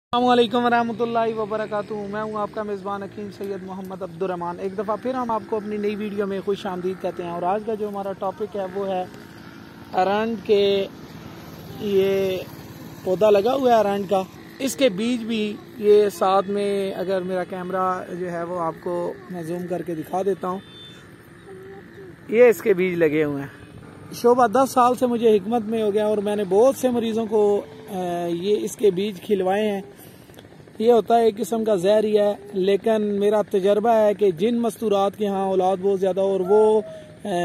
अस्सलामुअलैकुम वरहमतुल्लाहि वबरकातुहू। मैं हूं आपका मेज़बान हकीम सैयद मोहम्मद अब्दुर्रहमान। एक दफ़ा फिर हम आपको अपनी नई वीडियो में खुश आमदीद कहते हैं। और आज का जो हमारा टॉपिक है वो है अरंड के। ये पौधा लगा हुआ है अरंड का, इसके बीज भी ये साथ में, अगर मेरा कैमरा जो है वो आपको मैं जूम करके दिखा देता हूँ, ये इसके बीज लगे हुए हैं। शोभा 10 साल से मुझे हिकमत में हो गया और मैंने बहुत से मरीज़ों को ये इसके बीज खिलवाए हैं। ये होता है एक किस्म का जहर ही है, लेकिन मेरा तजर्बा है कि जिन मस्तूरात के यहाँ औलाद बहुत ज़्यादा, और वो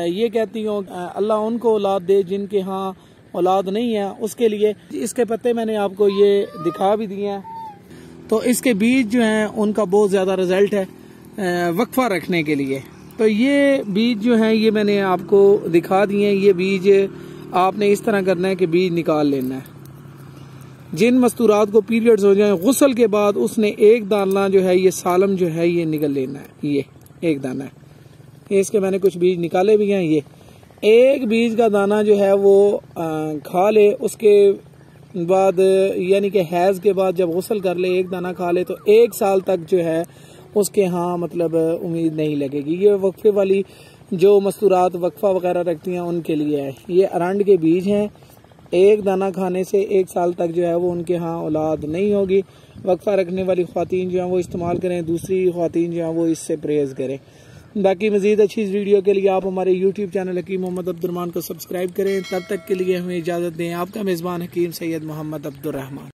ये कहती हूँ अल्लाह उनको औलाद दे जिनके यहाँ औलाद नहीं है, उसके लिए इसके पत्ते मैंने आपको ये दिखा भी दिए हैं। तो इसके बीज जो हैं उनका बहुत ज़्यादा रिजल्ट है वक्फा रखने के लिए। तो ये बीज जो हैं ये मैंने आपको दिखा दिए हैं। ये बीज आपने इस तरह करना है कि बीज निकाल लेना है। जिन मस्तूरात को पीरियड्स हो जाए, गुस्ल के बाद उसने एक दाना जो है ये सालम जो है ये निकल लेना है। ये एक दाना है, ये इसके मैंने कुछ बीज निकाले भी हैं। ये एक बीज का दाना जो है वो खा ले, उसके बाद यानी कि हैज के बाद जब गुस्ल कर ले एक दाना खा ले तो 1 साल तक जो है उसके यहाँ मतलब उम्मीद नहीं लगेगी। ये वक्फे वाली जो मस्तूरात वक्फा वगैरह रखती हैं उनके लिए है। ये अरंड के बीज हैं, एक दाना खाने से 1 साल तक जो है वो उनके यहाँ औलाद नहीं होगी। वक्फा रखने वाली ख्वातीन जो हैं वो इस्तेमाल करें, दूसरी ख्वातीन जो हैं वो इससे परहेज़ करें। बाकी मज़ीद अच्छी इस वीडियो के लिए आप हमारे YouTube चैनल हकीम मोहम्मद अब्दुर्रहमान को सब्सक्राइब करें। तब तक के लिए हमें इजाज़त दें। आपका मेज़बान हकीम सैयद मोहम्मद अब्दुर्रहमान।